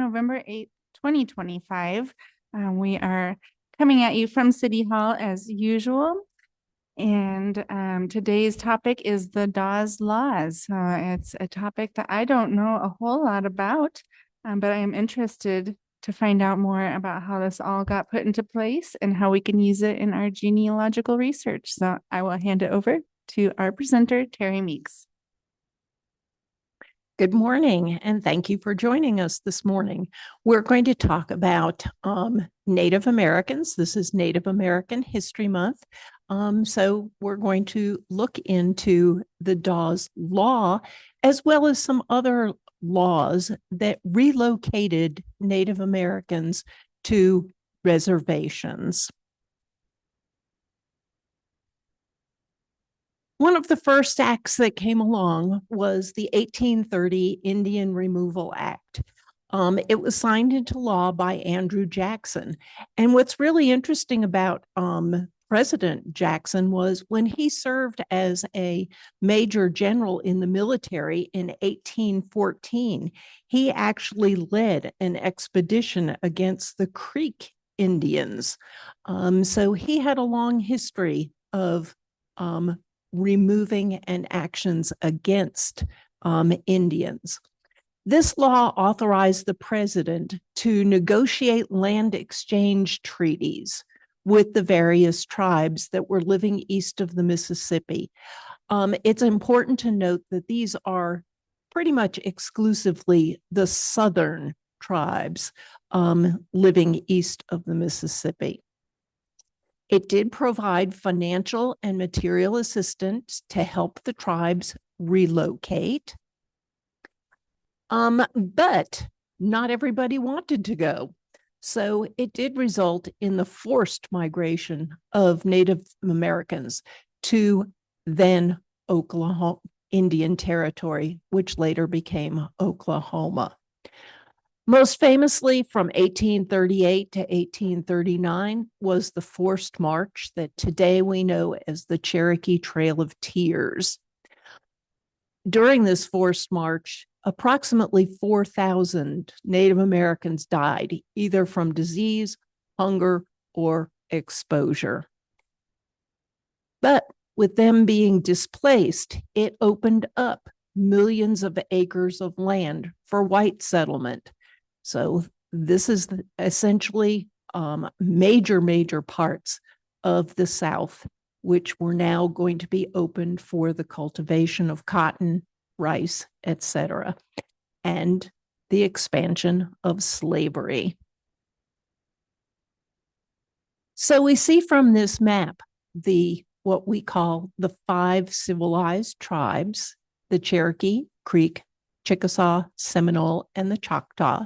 November 8th, 2025. We are coming at you from City Hall as usual. And today's topic is the Dawes Laws. It's a topic that I don't know a whole lot about, but I am interested to find out more about how this all got put into place and how we can use it in our genealogical research. So I will hand it over to our presenter, Terri Meeks. Good morning, and thank you for joining us this morning. We're going to talk about Native Americans. This is Native American History Month. So we're going to look into the Dawes Law, as well as some other laws that relocated Native Americans to reservations. One of the first acts that came along was the 1830 Indian Removal Act. It was signed into law by Andrew Jackson. And what's really interesting about President Jackson was when he served as a major general in the military in 1814, he actually led an expedition against the Creek Indians. So he had a long history of removing and actions against Indians. This law authorized the president to negotiate land exchange treaties with the various tribes that were living east of the Mississippi. It's important to note that these are pretty much exclusively the southern tribes living east of the Mississippi. It did provide financial and material assistance to help the tribes relocate. But not everybody wanted to go. So it did result in the forced migration of Native Americans to then Oklahoma Indian Territory, which later became Oklahoma. Most famously, from 1838 to 1839 was the forced march that today we know as the Cherokee Trail of Tears. During this forced march, approximately 4,000 Native Americans died, either from disease, hunger, or exposure. But with them being displaced, it opened up millions of acres of land for white settlement. So this is essentially major parts of the South, which were now going to be opened for the cultivation of cotton, rice, etc., and the expansion of slavery. So we see from this map what we call the 5 civilized tribes: the Cherokee, Creek, Chickasaw, Seminole, and the Choctaw,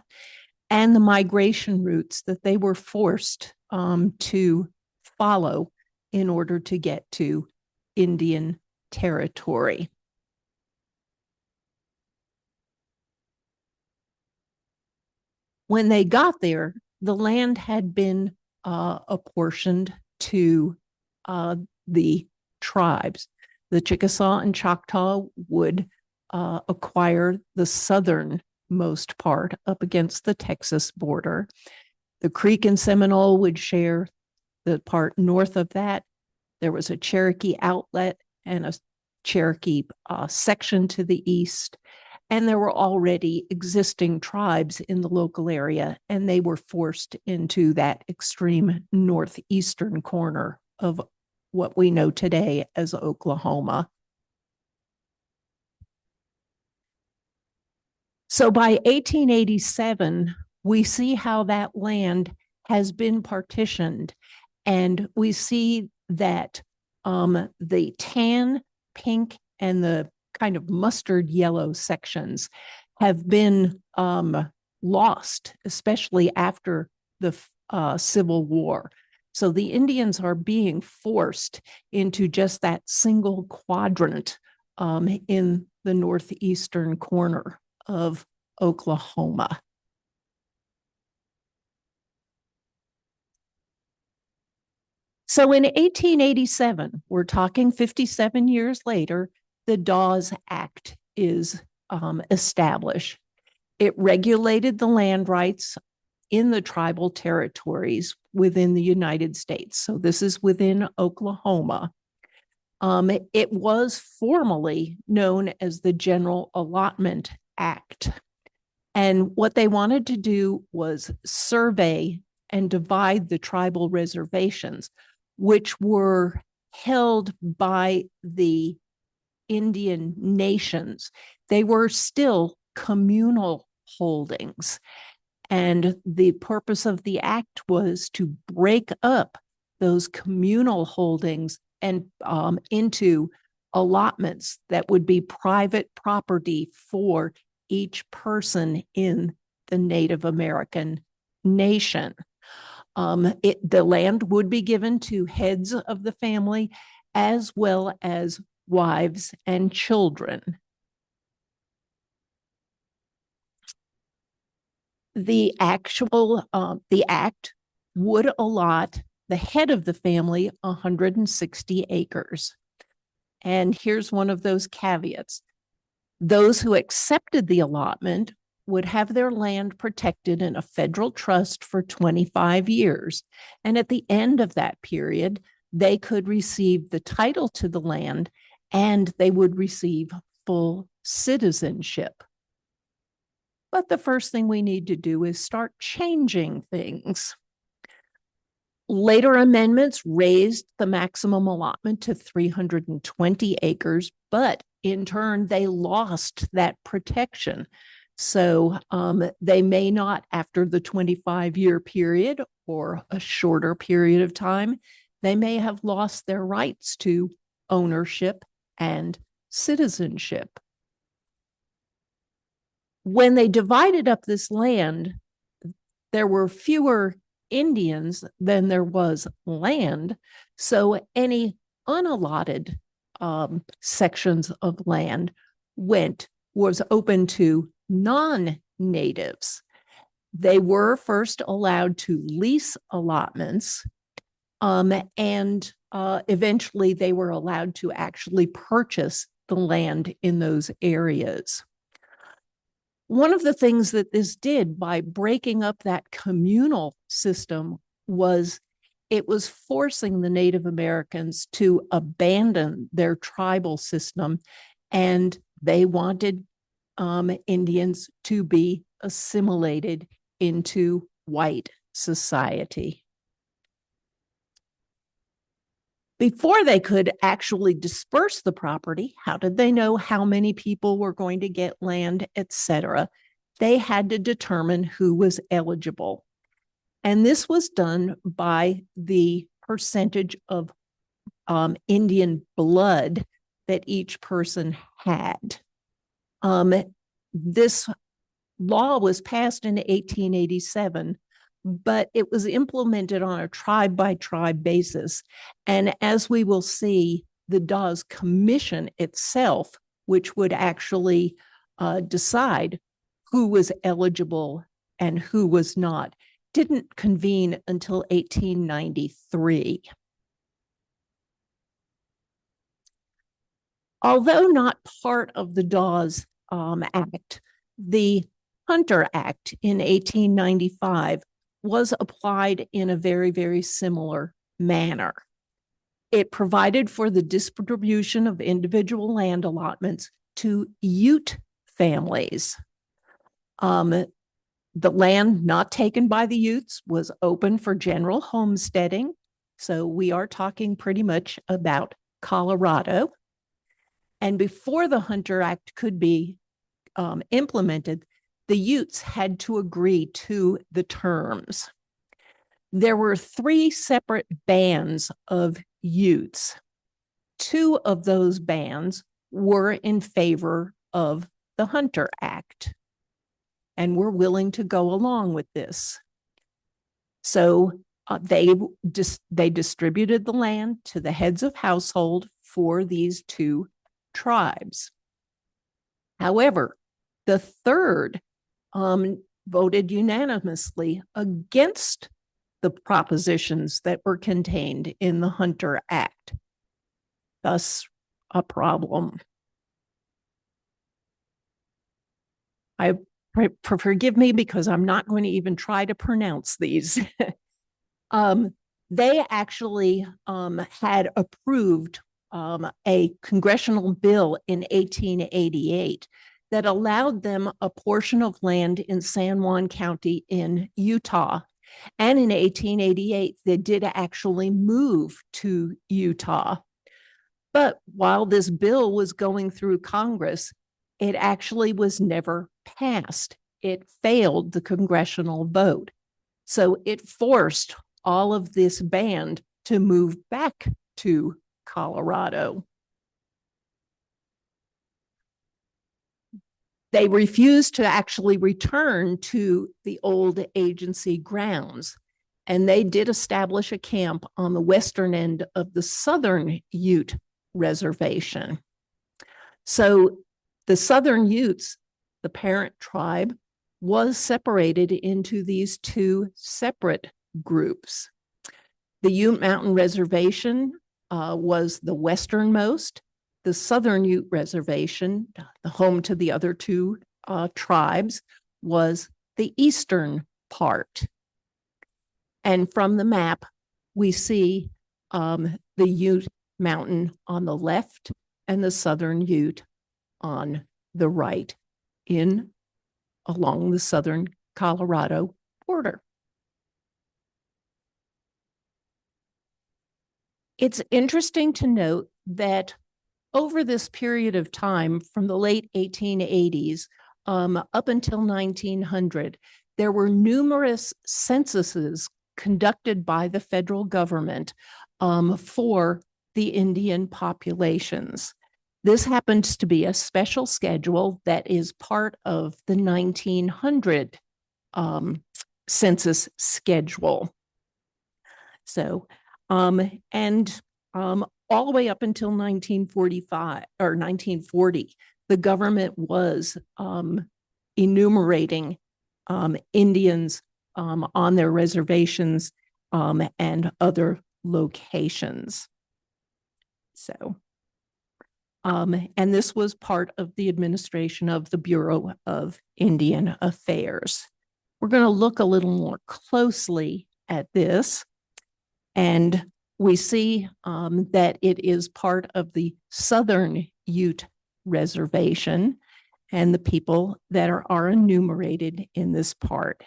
and the migration routes that they were forced to follow in order to get to Indian Territory. When they got there, the land had been apportioned to the tribes. The Chickasaw and Choctaw would acquire the southernmost part up against the Texas border. The Creek and Seminole would share the part north of that. There was a Cherokee outlet and a Cherokee section to the east. And there were already existing tribes in the local area, and they were forced into that extreme northeastern corner of what we know today as Oklahoma. So by 1887, we see how that land has been partitioned, and we see that the tan, pink, and the kind of mustard yellow sections have been lost, especially after the Civil War. So the Indians are being forced into just that single quadrant in the northeastern corner of Oklahoma. So in 1887, we're talking 57 years later, the Dawes Act is established. It regulated the land rights in the tribal territories within the United States. So this is within Oklahoma. It was formally known as the General Allotment Act. And what they wanted to do was survey and divide the tribal reservations, which were held by the Indian nations. They were still communal holdings. And the purpose of the act was to break up those communal holdings and into allotments that would be private property for each person in the Native American nation. The land would be given to heads of the family as well as wives and children. The act would allot the head of the family 160 acres. And here's one of those caveats. Those who accepted the allotment would have their land protected in a federal trust for 25 years. And at the end of that period, they could receive the title to the land and they would receive full citizenship. But the first thing we need to do is start changing things. Later amendments raised the maximum allotment to 320 acres, but in turn, they lost that protection. So they may not, after the 25-year period or a shorter period of time, they may have lost their rights to ownership and citizenship. When they divided up this land, there were fewer Indians than there was land. So any unallotted sections of land was open to non-natives. They were first allowed to lease allotments, and eventually they were allowed to actually purchase the land in those areas. One of the things that this did by breaking up that communal system was it was forcing the Native Americans to abandon their tribal system, and they wanted Indians to be assimilated into white society. Before they could actually disperse the property, how did they know how many people were going to get land, etc.? They had to determine who was eligible. And this was done by the percentage of Indian blood that each person had. This law was passed in 1887, but it was implemented on a tribe-by-tribe basis. And as we will see, the Dawes Commission itself, which would actually decide who was eligible and who was not, didn't convene until 1893. Although not part of the Dawes Act, the Hunter Act in 1895 was applied in a very, very similar manner. It provided for the distribution of individual land allotments to Ute families. The land not taken by the Utes was open for general homesteading. So we are talking pretty much about Colorado. And before the Hunter Act could be implemented, the Utes had to agree to the terms. There were 3 separate bands of Utes. 2 of those bands were in favor of the Hunter Act and were willing to go along with this. So they distributed the land to the heads of household for these 2 tribes. However, the third voted unanimously against the propositions that were contained in the Hunter Act. Thus, a problem. I forgive me because I'm not going to even try to pronounce these. They actually had approved a congressional bill in 1888 that allowed them a portion of land in San Juan County in Utah. And in 1888, they did actually move to Utah. But while this bill was going through Congress, it actually was never passed. It failed the congressional vote. So it forced all of this band to move back to Colorado. They refused to actually return to the old agency grounds, and they did establish a camp on the western end of the Southern Ute Reservation. So the Southern Utes, the parent tribe, was separated into these two separate groups. The Ute Mountain Reservation was the westernmost. The Southern Ute Reservation, the home to the other two tribes, was the eastern part. And from the map, we see the Ute Mountain on the left and the Southern Ute on the right along the southern Colorado border. It's interesting to note that over this period of time, from the late 1880s up until 1900, there were numerous censuses conducted by the federal government for the Indian populations. This happens to be a special schedule that is part of the 1900 census schedule. So, all the way up until 1945 or 1940, the government was enumerating Indians on their reservations and other locations. So, and this was part of the administration of the Bureau of Indian Affairs. We're going to look a little more closely at this, and we see that it is part of the Southern Ute Reservation and the people that are enumerated in this part.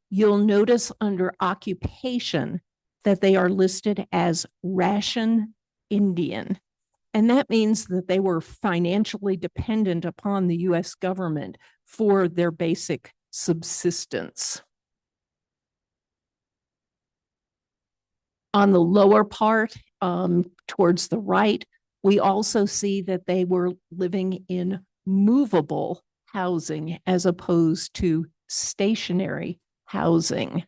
You'll notice under occupation that they are listed as ration Indian. And that means that they were financially dependent upon the U.S. government for their basic subsistence. On the lower part, towards the right, we also see that they were living in movable housing as opposed to stationary housing.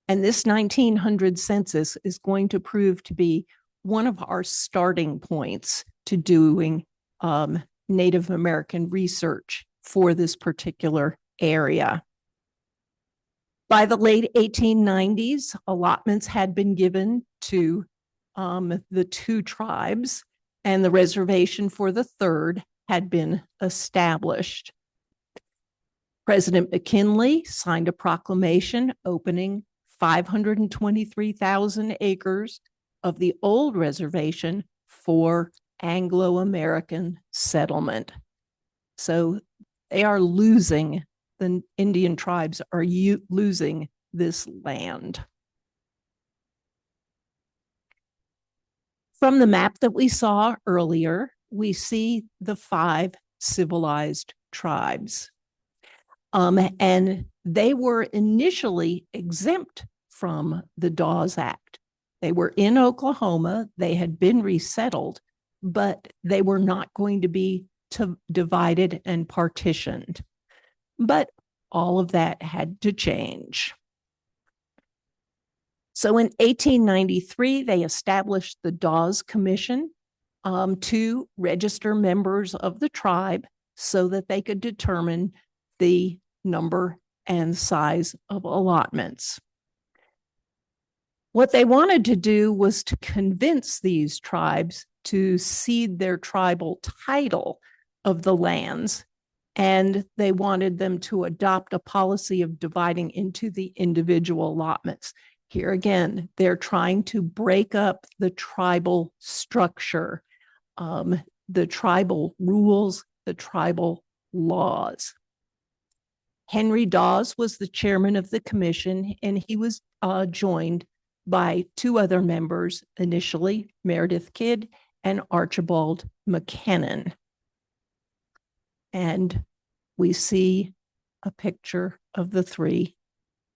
And this 1900 census is going to prove to be one of our starting points to doing Native American research for this particular area. By the late 1890s, allotments had been given to the two tribes, and the reservation for the third had been established. President McKinley signed a proclamation opening 523,000 acres of the old reservation for Anglo-American settlement. So they are losing, the Indian tribes are losing this land. From the map that we saw earlier, we see the 5 civilized tribes. And they were initially exempt from the Dawes Act. They were in Oklahoma, they had been resettled, but they were not going to be divided and partitioned. But all of that had to change. So in 1893, they established the Dawes Commission to register members of the tribe so that they could determine the number and size of allotments. What they wanted to do was to convince these tribes to cede their tribal title of the lands, and they wanted them to adopt a policy of dividing into the individual allotments. Here again, they're trying to break up the tribal structure, the tribal rules, the tribal laws. Henry Dawes was the chairman of the commission, and he was joined by two other members initially, Meredith Kidd and Archibald McKinnon. And we see a picture of the three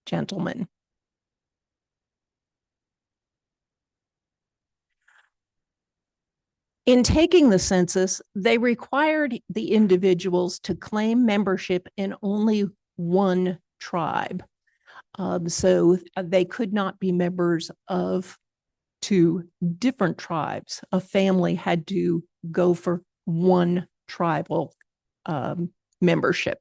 gentlemen. In taking the census, they required the individuals to claim membership in only one tribe. So they could not be members of two different tribes. A family had to go for one tribal membership.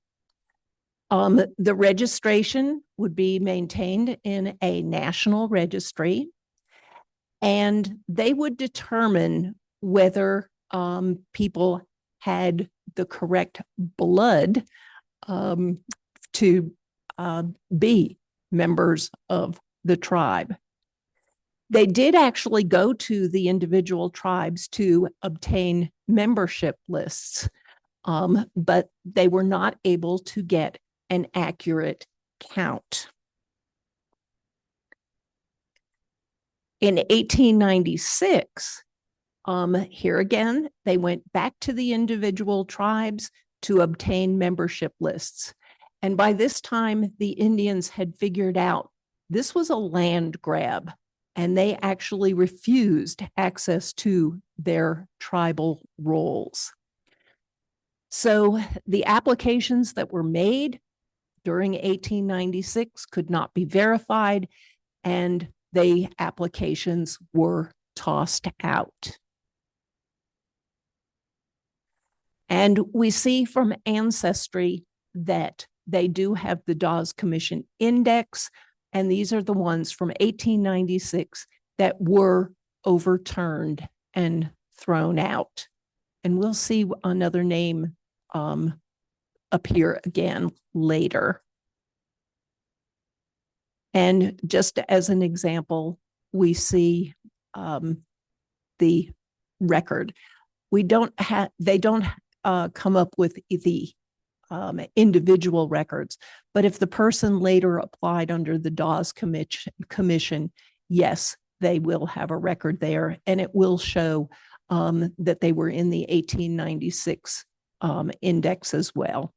The registration would be maintained in a national registry, and they would determine whether people had the correct blood to be members of the tribe. They did actually go to the individual tribes to obtain membership lists, but they were not able to get an accurate count. In 1896, here again, they went back to the individual tribes to obtain membership lists. And by this time, the Indians had figured out this was a land grab, and they actually refused access to their tribal rolls. So the applications that were made during 1896 could not be verified, and the applications were tossed out. And we see from Ancestry that they do have the Dawes Commission Index, and these are the ones from 1896 that were overturned and thrown out. And we'll see another name appear again later. And just as an example, we see the record. They don't come up with the individual records, but if the person later applied under the Dawes Commission, yes, they will have a record there, and it will show that they were in the 1896 index as well.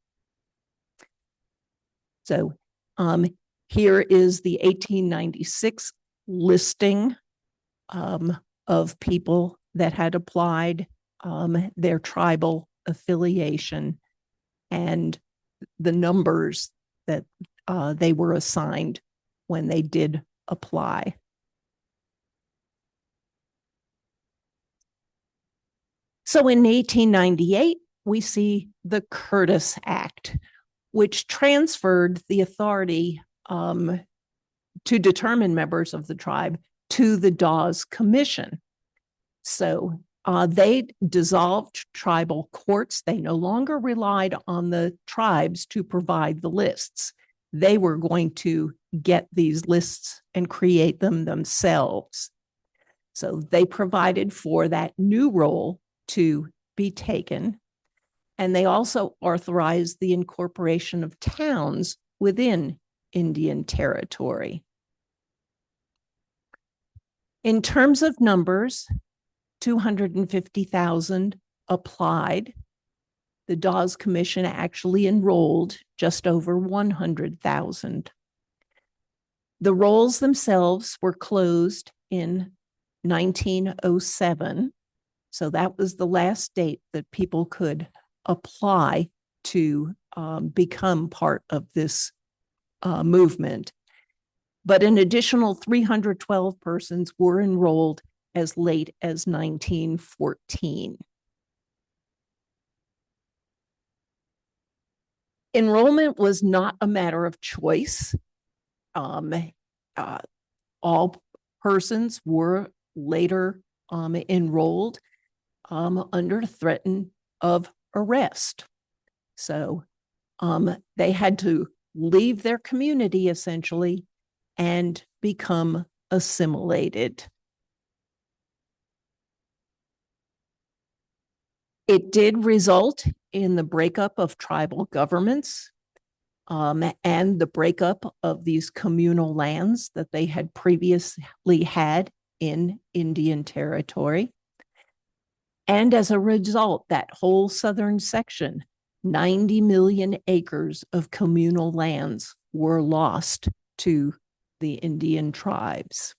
So here is the 1896 listing of people that had applied, their tribal affiliation, and the numbers that they were assigned when they did apply. So in 1898, we see the Curtis Act, which transferred the authority to determine members of the tribe to the Dawes Commission. So they dissolved tribal courts. They no longer relied on the tribes to provide the lists. They were going to get these lists and create them themselves. So they provided for that new role to be taken. And they also authorized the incorporation of towns within Indian Territory. In terms of numbers, 250,000 applied. The Dawes Commission actually enrolled just over 100,000. The rolls themselves were closed in 1907. So that was the last date that people could apply to become part of this movement. But an additional 312 persons were enrolled as late as 1914. Enrollment was not a matter of choice. All persons were later enrolled. under threat of arrest. So they had to leave their community essentially and become assimilated. It did result in the breakup of tribal governments and the breakup of these communal lands that they had previously had in Indian territory. And as a result, that whole southern section, 90 million acres of communal lands were lost to the Indian tribes.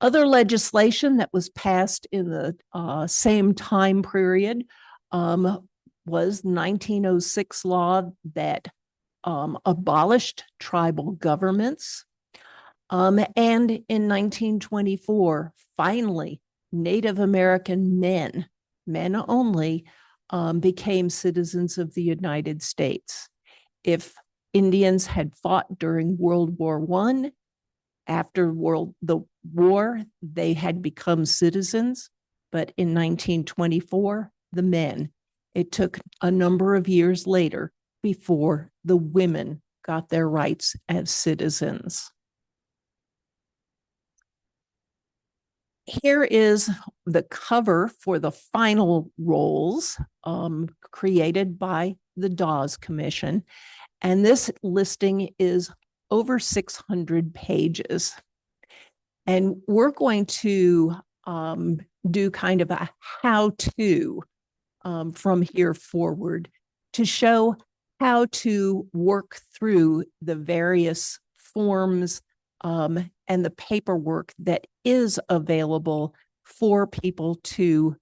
Other legislation that was passed in the same time period was 1906 law that abolished tribal governments. And in 1924, finally, Native American men only, became citizens of the United States. If Indians had fought during World War I, after the war, they had become citizens, but in 1924, the men. It took a number of years later before the women got their rights as citizens. Here is the cover for the final rolls created by the Dawes Commission. And this listing is over 600 pages. And we're going to do kind of a how-to from here forward to show how to work through the various forms and the paperwork that is available for people to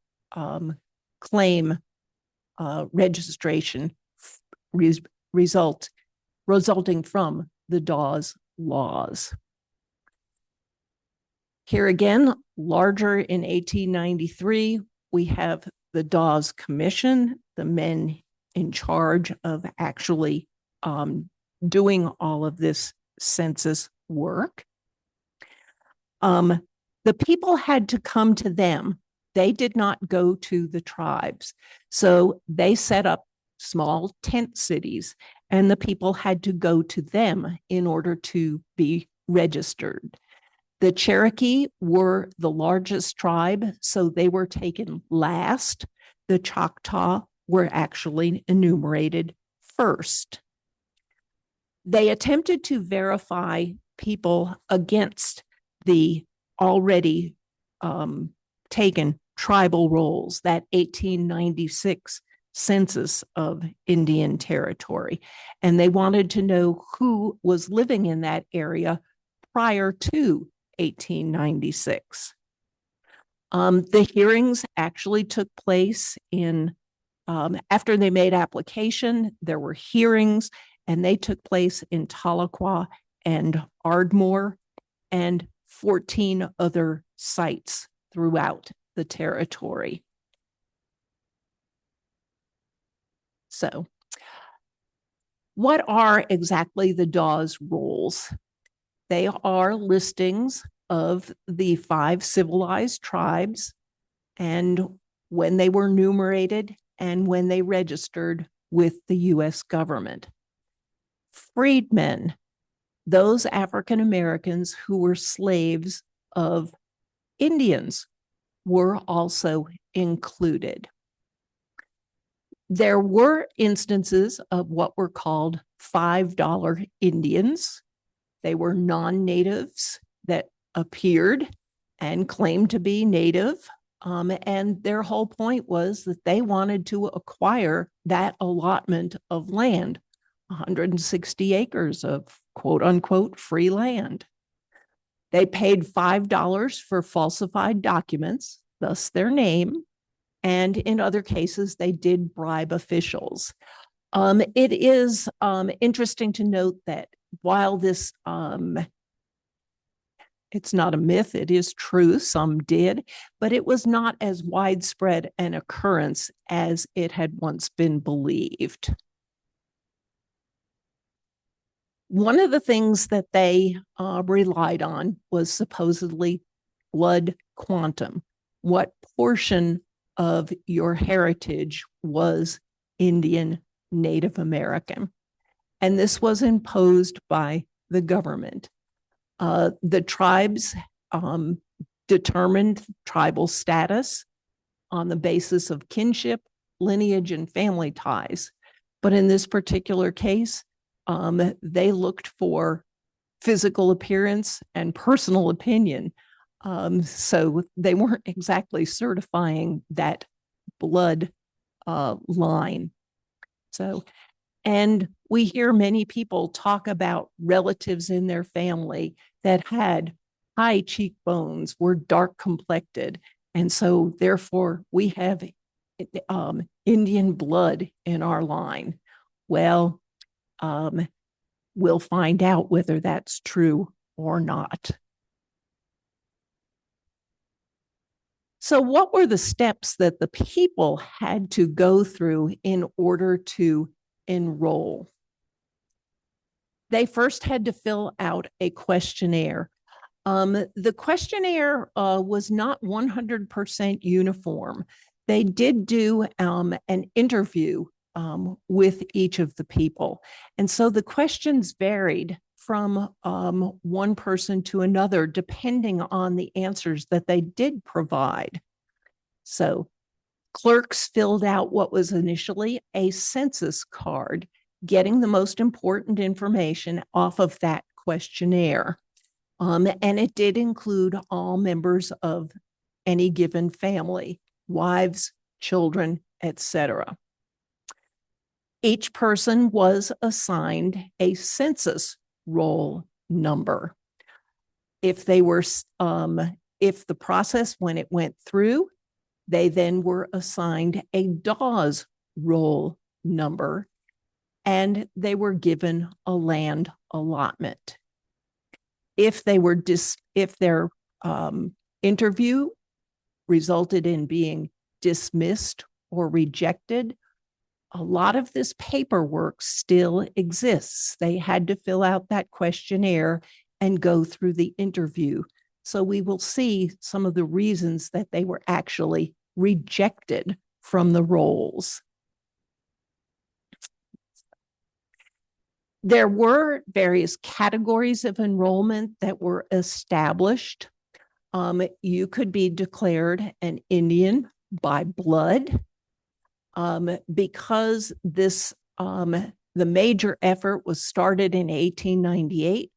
claim registration resulting from the Dawes laws. Here again, larger in 1893, we have the Dawes Commission, the men in charge of actually doing all of this census work. The people had to come to them. They did not go to the tribes. So they set up small tent cities, and the people had to go to them in order to be registered. The Cherokee were the largest tribe, so they were taken last. The Choctaw were actually enumerated first. They attempted to verify people against the already taken tribal rolls, that 1896 census of Indian territory. And they wanted to know who was living in that area prior to 1896. The hearings actually took place after they made application, there were hearings, and they took place in Tahlequah and Ardmore and 14 other sites throughout the territory. So, what are exactly the Dawes rolls? They are listings of the 5 civilized tribes and when they were numerated and when they registered with the U.S. government. Freedmen, those African Americans who were slaves of Indians, were also included. There were instances of what were called $5 Indians. They were non-natives that appeared and claimed to be native. And their whole point was that they wanted to acquire that allotment of land, 160 acres of quote unquote free land. They paid $5 for falsified documents, thus their name. And in other cases, they did bribe officials. It is interesting to note that while this, it's not a myth, it is true, some did, but it was not as widespread an occurrence as it had once been believed. One of the things that they relied on was supposedly blood quantum. What portion of your heritage was Indian, Native American? And this was imposed by the government. The tribes determined tribal status on the basis of kinship, lineage, and family ties. But in this particular case, they looked for physical appearance and personal opinion. So they weren't exactly certifying that blood line. So, and we hear many people talk about relatives in their family that had high cheekbones, were dark complected. And so therefore we have Indian blood in our line. Well, we'll find out whether that's true or not. So what were the steps that the people had to go through in order to enroll? They first had to fill out a questionnaire. The questionnaire was not 100% uniform. They did do an interview with each of the people. And so the questions varied from one person to another, depending on the answers that they did provide. So clerks filled out what was initially a census card, getting the most important information off of that questionnaire. And it did include all members of any given family, wives, children, etc. Each person was assigned a census roll number. If they were, if the process, when it went through, they then were assigned a Dawes roll number, and they were given a land allotment. If they were if their interview resulted in being dismissed or rejected, a lot of this paperwork still exists. They had to fill out that questionnaire and go through the interview. So we will see some of the reasons that they were actually rejected from the rolls. There were various categories of enrollment that were established. You could be declared an Indian by blood. Because this, the major effort was started in 1898,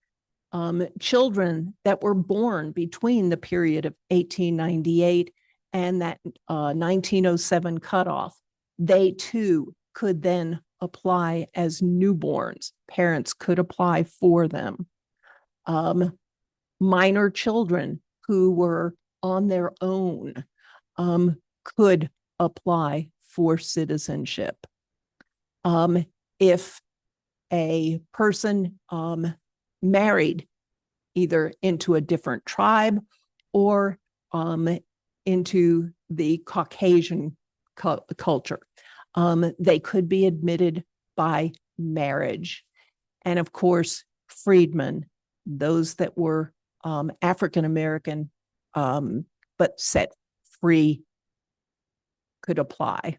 children that were born between the period of 1898 and that 1907 cutoff, they too could then apply as newborns. Parents could apply for them. Minor children who were on their own could apply for citizenship. If a person married either into a different tribe or into the Caucasian culture, they could be admitted by marriage. And of course, freedmen, those that were African American but set free, could apply.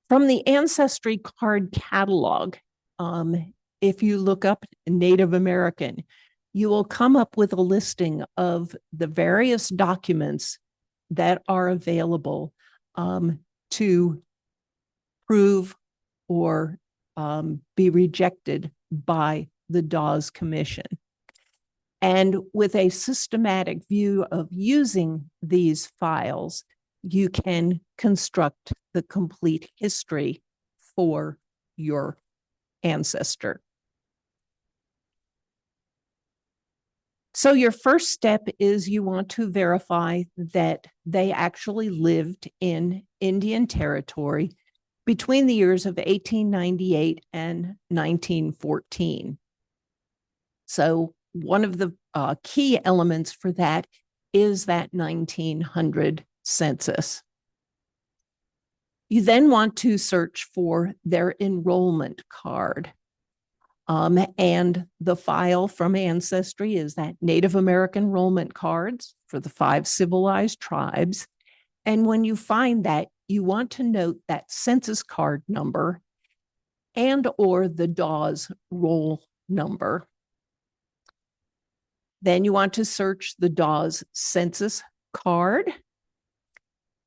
From the Ancestry card catalog, if you look up Native American, you will come up with a listing of the various documents that are available to prove or be rejected by the Dawes Commission. And with a systematic view of using these files, you can construct the complete history for your ancestor. So your first step is you want to verify that they actually lived in Indian territory between the years of 1898 and 1914. So one of the key elements for that is that 1900 census. You then want to search for their enrollment card. And the file from Ancestry is that Native American enrollment cards for the 5 civilized tribes. And when you find that, you want to note that census card number and or the Dawes roll number. Then you want to search the Dawes census card.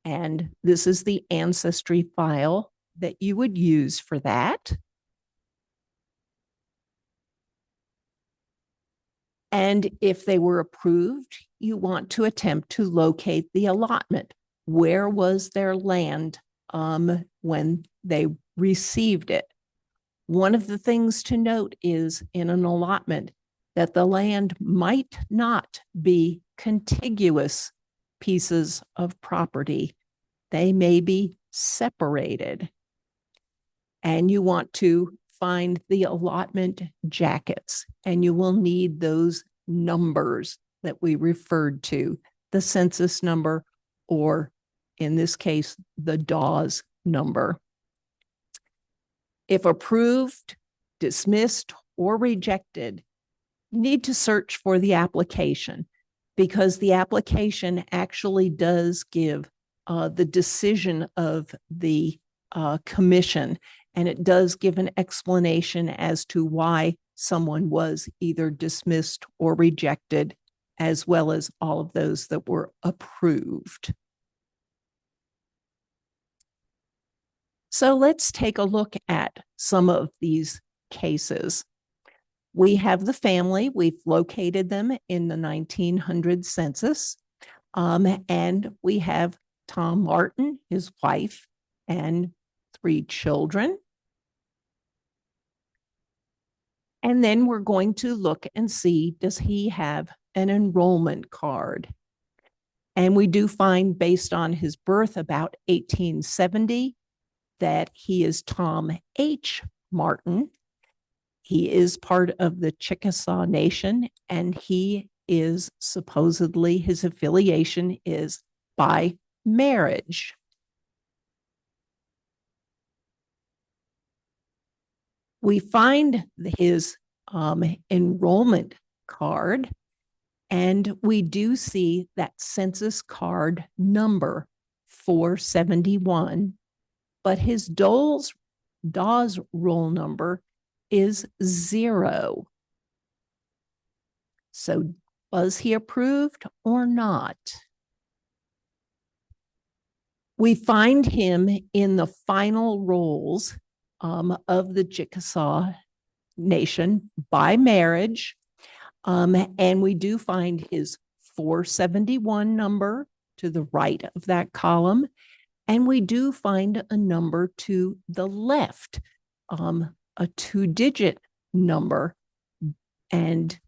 And this is the Ancestry file that you would use for that. And if they were approved, you want to attempt to locate the allotment. Where was their land when they received it? One of the things to note is in an allotment that the land might not be contiguous pieces of property. They may be separated. And you want to find the allotment jackets, and you will need those numbers that we referred to, the census number, or in this case, the Dawes number. If approved, dismissed, or rejected, you need to search for the application, because the application actually does give the decision of the commission, and it does give an explanation as to why someone was either dismissed or rejected, as well as all of those that were approved. So let's take a look at some of these cases. We have the family. We've located them in the 1900 census. And we have Tom Martin, his wife, and 3 children. And then we're going to look and see, does he have an enrollment card? And we do find, based on his birth about 1870, that he is Tom H. Martin. He is part of the Chickasaw Nation, and he is supposedly, his affiliation is by marriage. We find his enrollment card, and we do see that census card number 471, but his Dawes roll number is 0. So was he approved or not? We find him in the final rolls of the Chickasaw Nation by marriage. And we do find his 471 number to the right of that column. And we do find a number to the left, a 2-digit number. And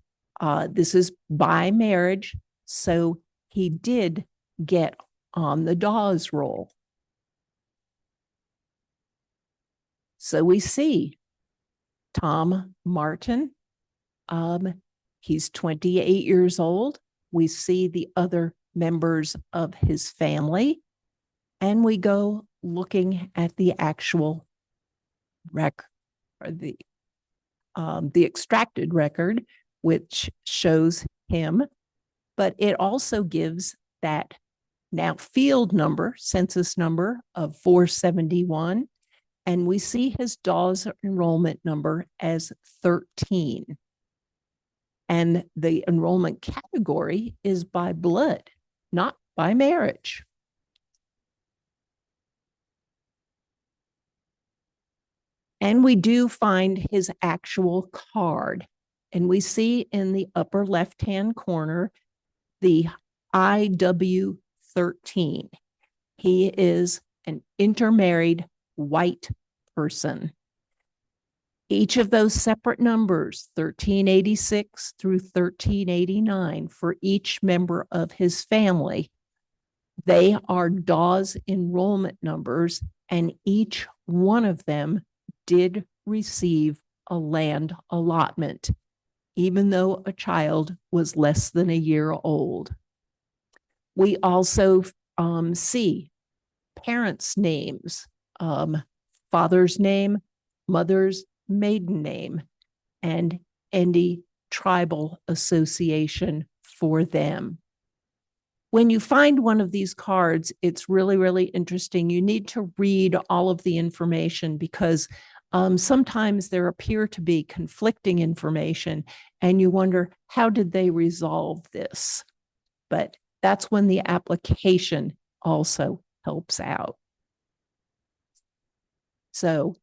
this is by marriage. So he did get on the Dawes roll. So we see Tom Martin. He's 28 years old. We see the other members of his family, and we go looking at the actual record, or the extracted record, which shows him, but it also gives that now field number, census number of 471. And we see his Dawes enrollment number as 13. And the enrollment category is by blood, not by marriage. And we do find his actual card. And we see in the upper left-hand corner the IW13. He is an intermarried white person. Each of those separate numbers, 1386 through 1389, for each member of his family, they are Dawes enrollment numbers, and each one of them did receive a land allotment, even though a child was less than a year old. We also see parents' names, father's name, mother's maiden name. and any tribal association for them. When you find one of these cards, it's really, really interesting. You need to read all of the information because sometimes there appear to be conflicting information and you wonder, how did they resolve this? But that's when the application also helps out. So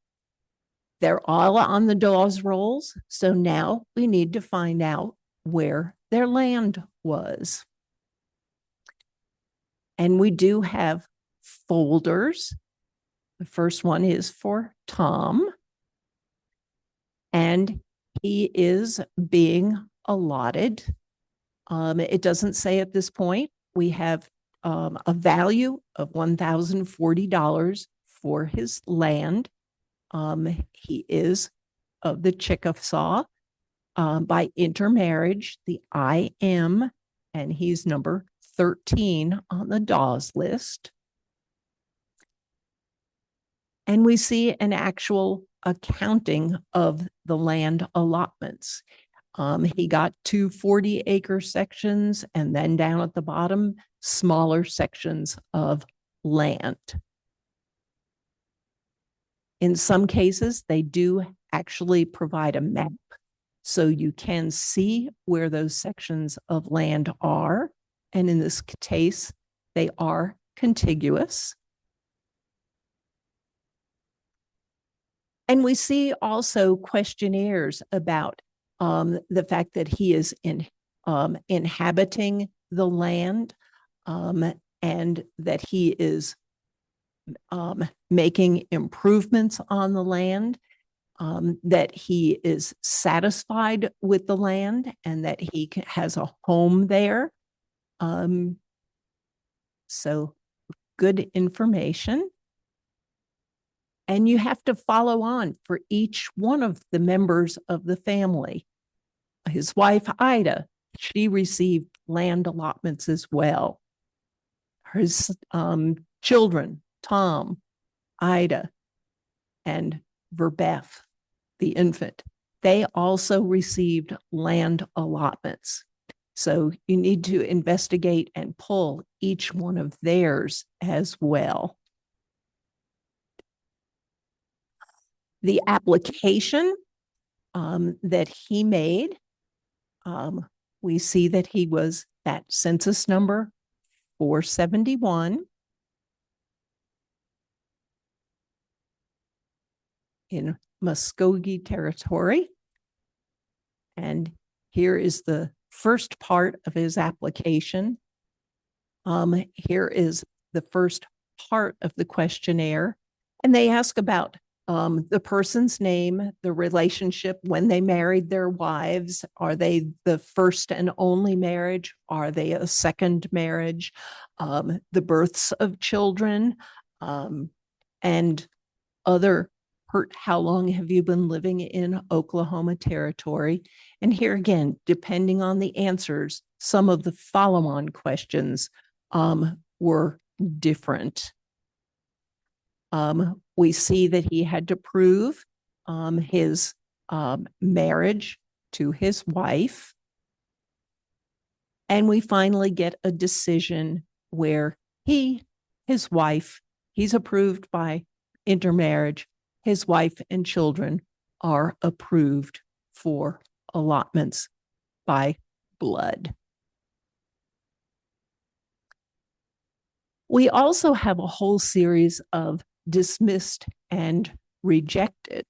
they're all on the Dawes Rolls. So now we need to find out where their land was. And we do have folders. The first one is for Tom. And he is being allotted. It doesn't say at this point. We have a value of $1,040 for his land. He is of the Chickasaw by intermarriage, the IM, and he's number 13 on the Dawes list. And we see an actual accounting of the land allotments. He got two 40-acre sections, and then down at the bottom, smaller sections of land. In some cases, they do actually provide a map, so you can see where those sections of land are. And in this case, they are contiguous. And we see also questionnaires about the fact that he is inhabiting the land and that he is making improvements on the land, that he is satisfied with the land and that he has a home there. So good information. And you have to follow on for each one of the members of the family. His wife, Ida, she received land allotments as well. His children, Tom, Ida, and Verbeth, the infant, they also received land allotments. So you need to investigate and pull each one of theirs as well. The application that he made, we see that he was at census number 471 in Muskogee Territory. And here is the first part of his application. Here is the first part of the questionnaire. And they ask about the person's name, the relationship, when they married their wives. Are they the first and only marriage? Are they a second marriage? The births of children, and other how long have you been living in Oklahoma Territory? And here again, depending on the answers, some of the follow-on questions were different. We see that he had to prove his marriage to his wife. And we finally get a decision where his wife, he's approved by intermarriage. His wife and children are approved for allotments by blood. We also have a whole series of dismissed and rejected.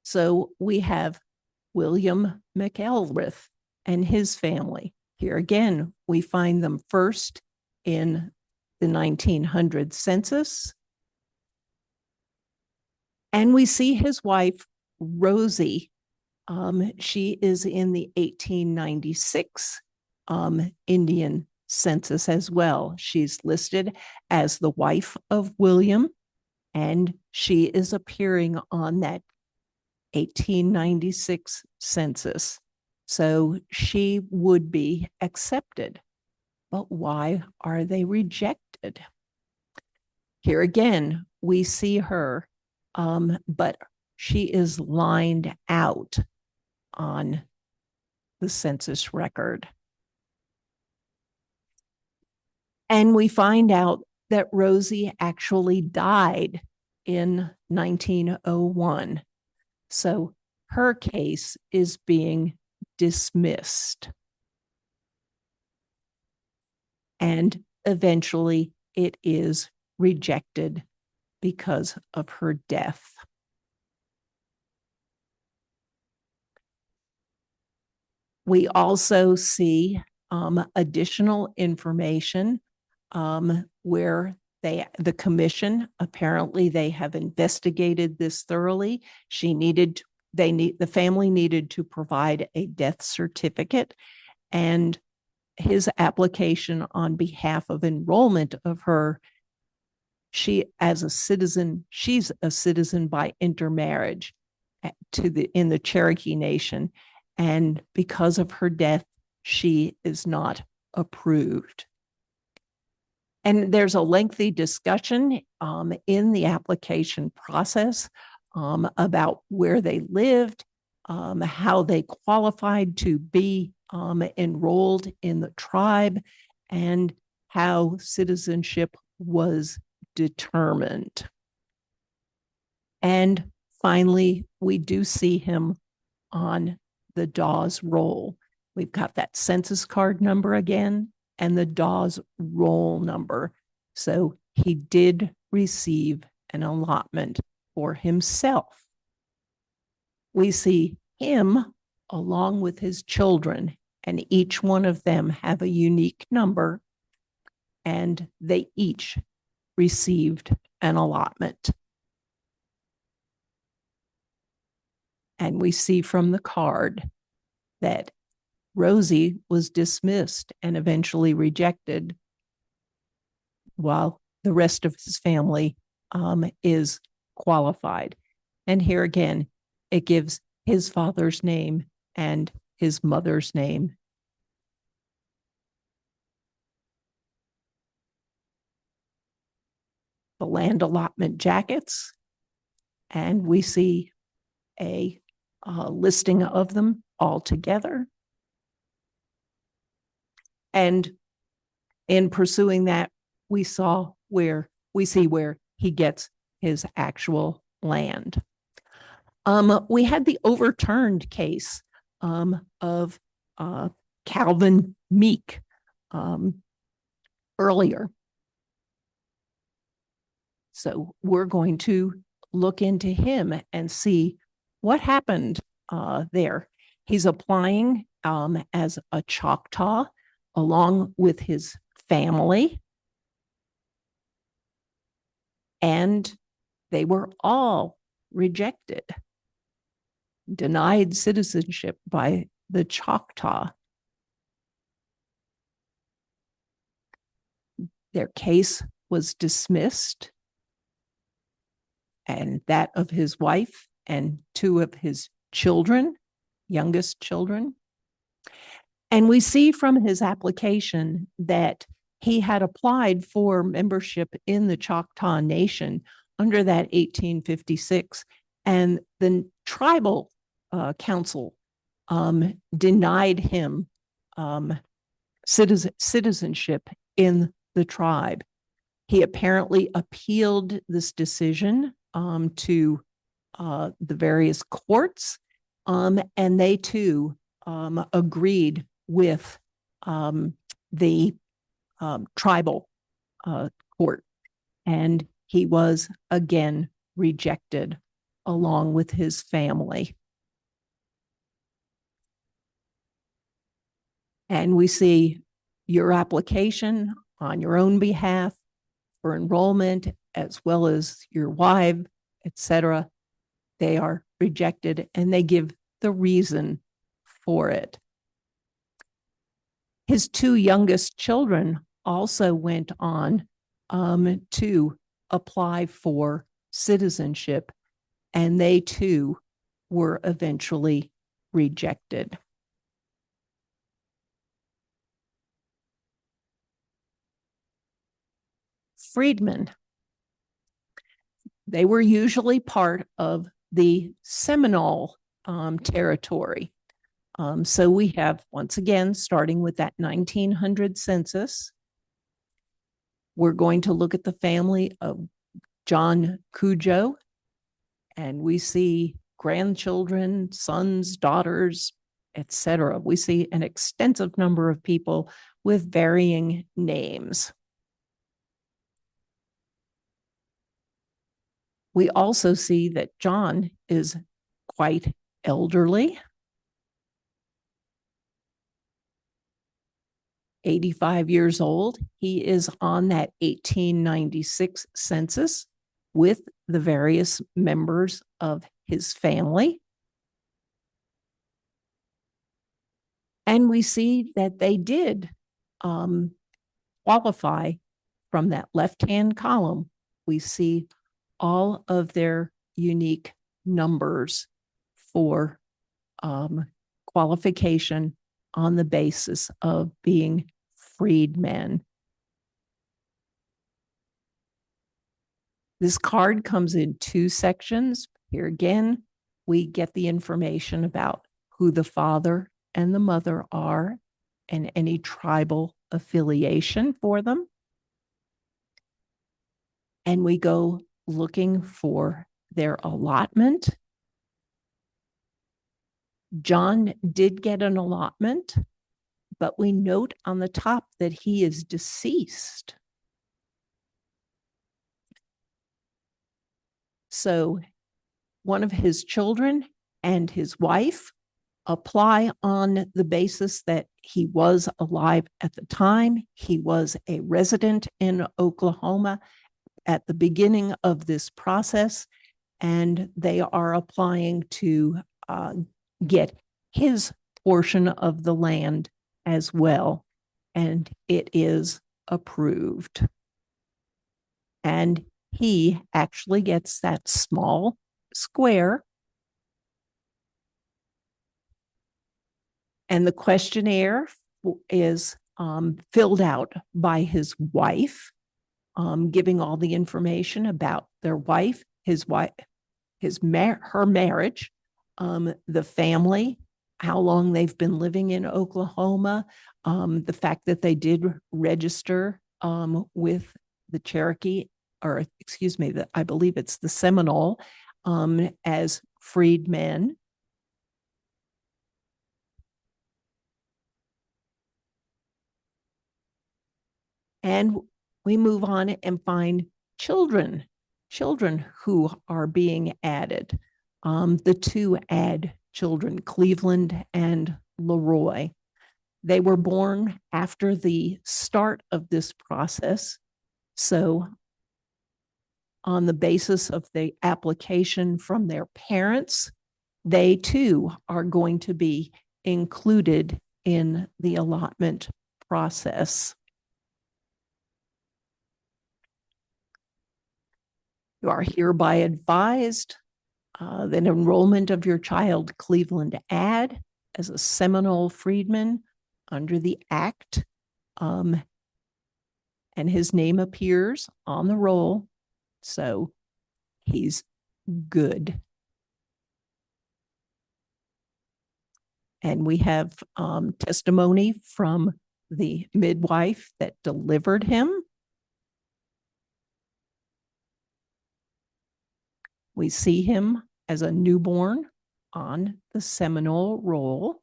So we have William McElrath and his family. Here again, we find them first in the 1900 census. And we see his wife, Rosie. She is in the 1896 Indian census as well. She's listed as the wife of William, and she is appearing on that 1896 census. So she would be accepted. But why are they rejected? Here again, we see her, but she is lined out on the census record. And we find out that Rosie actually died in 1901. So her case is being dismissed. And eventually it is rejected because of her death. We also see additional information where the commission, apparently they have investigated this thoroughly. The family needed to provide a death certificate, and his application on behalf of enrollment of her, she's a citizen by intermarriage in the Cherokee Nation. And because of her death, she is not approved. And there's a lengthy discussion in the application process about where they lived, how they qualified to be enrolled in the tribe, and how citizenship was determined. And finally, we do see him on the Dawes roll. We've got that census card number again and the Dawes roll number. So he did receive an allotment for himself. We see him along with his children, and each one of them have a unique number, and they each received an allotment. And we see from the card that Rosie was dismissed and eventually rejected, while the rest of his family is qualified. And here again, it gives his father's name and his mother's name. The land allotment jackets, and we see a listing of them all together. And in pursuing that, we see where he gets his actual land. We had the overturned case of Calvin Meek earlier. So we're going to look into him and see what happened there. He's applying as a Choctaw along with his family, and they were all rejected, denied citizenship by the Choctaw. Their case was dismissed, and that of his wife and two of his children, youngest children. And we see from his application that he had applied for membership in the Choctaw Nation under that 1856, and the tribal council denied him citizenship in the tribe. He apparently appealed this decision to the various courts, and they too agreed with the tribal court, and he was again rejected along with his family. And we see your application on your own behalf for enrollment, as well as your wife, etc. They are rejected, and they give the reason for it. His two youngest children also went on to apply for citizenship, and they too were eventually rejected. Freedmen, they were usually part of the Seminole territory. So we have, once again, starting with that 1900 census, we're going to look at the family of John Cujo, and we see grandchildren, sons, daughters, etc. We see an extensive number of people with varying names. We also see that John is quite elderly, 85 years old. He is on that 1896 census with the various members of his family. And we see that they did qualify from that left-hand column. We see all of their unique numbers for qualification on the basis of being freedmen. This card comes in two sections. Here again, we get the information about who the father and the mother are and any tribal affiliation for them. And we go looking for their allotment. John did get an allotment, but we note on the top that he is deceased. So one of his children and his wife apply on the basis that he was alive at the time. He was a resident in Oklahoma at the beginning of this process, and they are applying to get his portion of the land as well, and it is approved. And he actually gets that small square, and the questionnaire is filled out by his wife, giving all the information about their wife, her marriage, the family, how long they've been living in Oklahoma, the fact that they did register with the Cherokee, or excuse me, I believe it's the Seminole, as freedmen. And we move on and find children who are being added. The two add children, Cleveland and Leroy. They were born after the start of this process. So on the basis of the application from their parents, they too are going to be included in the allotment process. You are hereby advised that enrollment of your child Cleveland Add as a Seminole freedman under the Act, and his name appears on the roll, so he's good. And we have testimony from the midwife that delivered him. We see him as a newborn on the Seminole roll.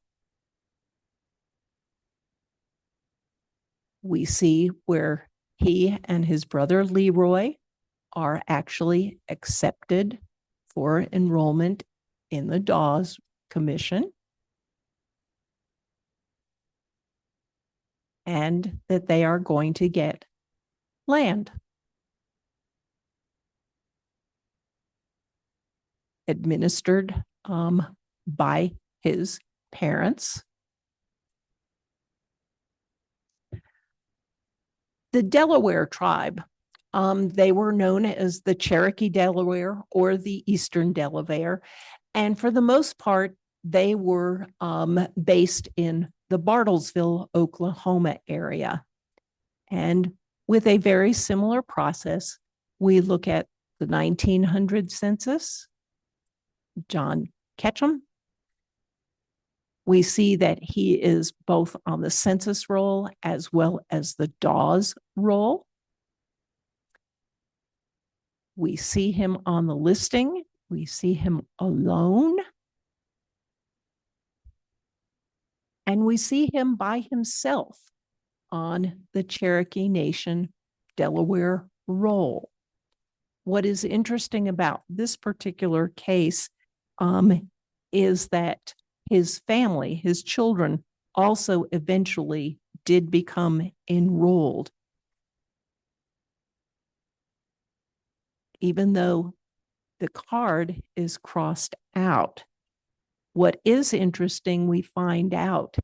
We see where he and his brother Leroy are actually accepted for enrollment in the Dawes Commission, and that they are going to get land. Administered by his parents. The Delaware tribe, they were known as the Cherokee Delaware or the Eastern Delaware. And for the most part, they were based in the Bartlesville, Oklahoma area. And with a very similar process, we look at the 1900 census, John Ketchum. We see that he is both on the census roll as well as the Dawes roll. We see him on the listing. We see him alone. And we see him by himself on the Cherokee Nation Delaware roll. What is interesting about this particular case is that his family, his children, also eventually did become enrolled. Even though the card is crossed out. What is interesting, we find out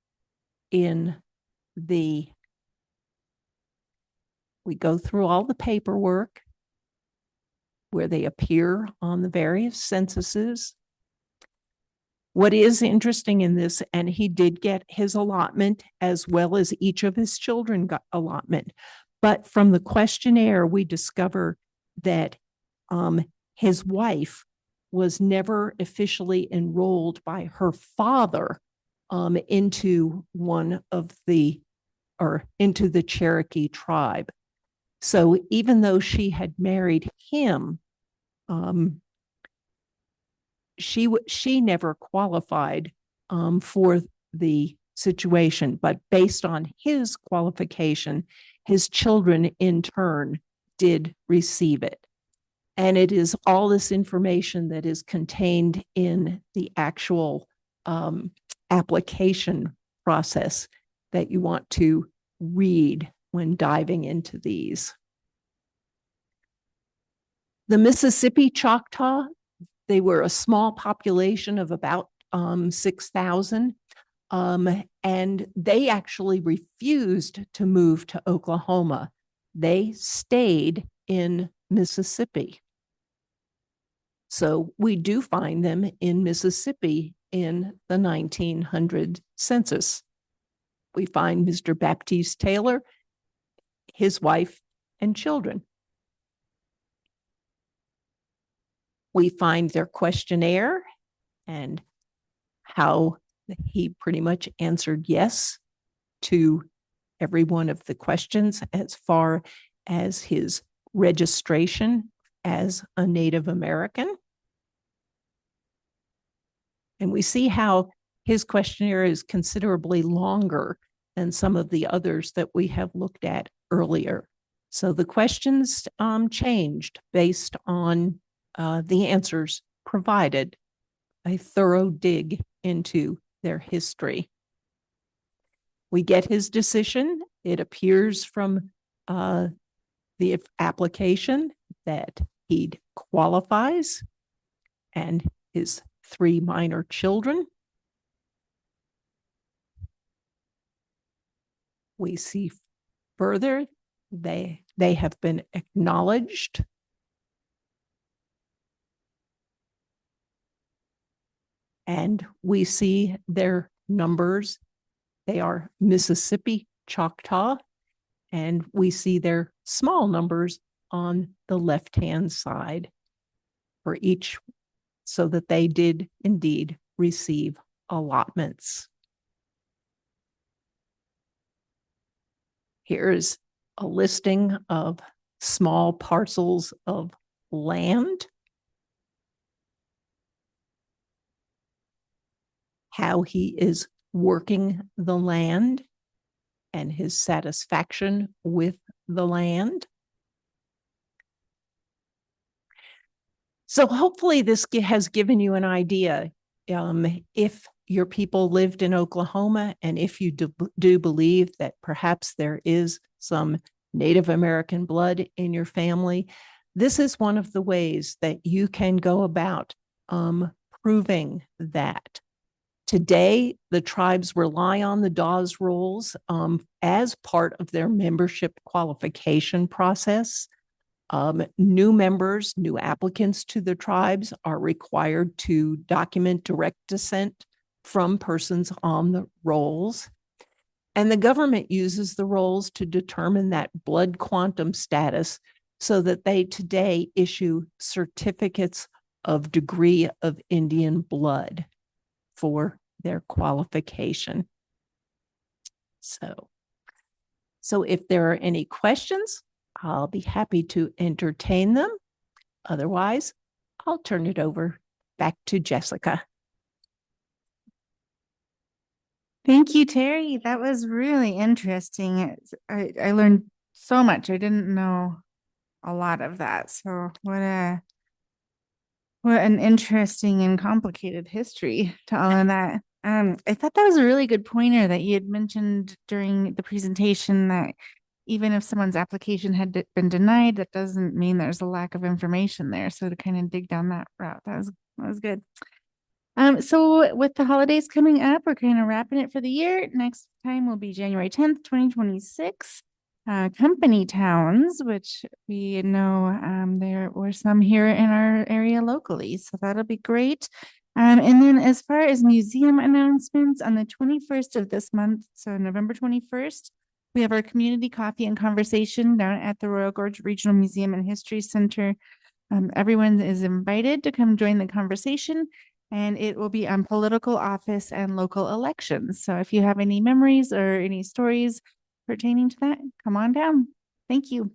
in we go through all the paperwork where they appear on the various censuses. What is interesting in this, and he did get his allotment as well as each of his children got allotment. But from the questionnaire, we discover that his wife was never officially enrolled by her father into the Cherokee tribe. So even though she had married him, she never qualified for the situation, but based on his qualification, his children in turn did receive it. And it is all this information that is contained in the actual application process that you want to read when diving into these. The Mississippi Choctaw, they were a small population of about 6,000, and they actually refused to move to Oklahoma. They stayed in Mississippi. So we do find them in Mississippi in the 1900 census. We find Mr. Baptiste Taylor, his wife, and children. We find their questionnaire and how he pretty much answered yes to every one of the questions as far as his registration as a Native American. And we see how his questionnaire is considerably longer than some of the others that we have looked at earlier. So the questions changed based on the answers provided, a thorough dig into their history. We get his decision. It appears from the application that he qualifies and his 3 minor children. We see further, they have been acknowledged. And we see their numbers. They are Mississippi Choctaw, and we see their small numbers on the left-hand side for each, so that they did indeed receive allotments. Here's a listing of small parcels of land, how he is working the land and his satisfaction with the land. So hopefully this has given you an idea. If your people lived in Oklahoma, and if you do believe that perhaps there is some Native American blood in your family, this is one of the ways that you can go about proving that. Today, the tribes rely on the Dawes Rolls as part of their membership qualification process. New members, new applicants to the tribes are required to document direct descent from persons on the rolls. And the government uses the rolls to determine that blood quantum status so that they today issue certificates of degree of Indian blood for their qualification. So if there are any questions, I'll be happy to entertain them. Otherwise, I'll turn it over back to Jessica. Thank you, Terri. That was really interesting. I learned so much. I didn't know a lot of that. So what an interesting and complicated history to all of that. I thought that was a really good pointer that you had mentioned during the presentation, that even if someone's application had been denied, that doesn't mean there's a lack of information there. So to kind of dig down that route, that was good. So with the holidays coming up, we're kind of wrapping it for the year. Next time will be January 10th, 2026. Company towns, which we know there were some here in our area locally. So that'll be great. And then as far as museum announcements, on the 21st of this month, so November 21st, we have our community coffee and conversation down at the Royal Gorge Regional Museum and History Center. Everyone is invited to come join the conversation, and it will be on political office and local elections. So if you have any memories or any stories pertaining to that, come on down. Thank you.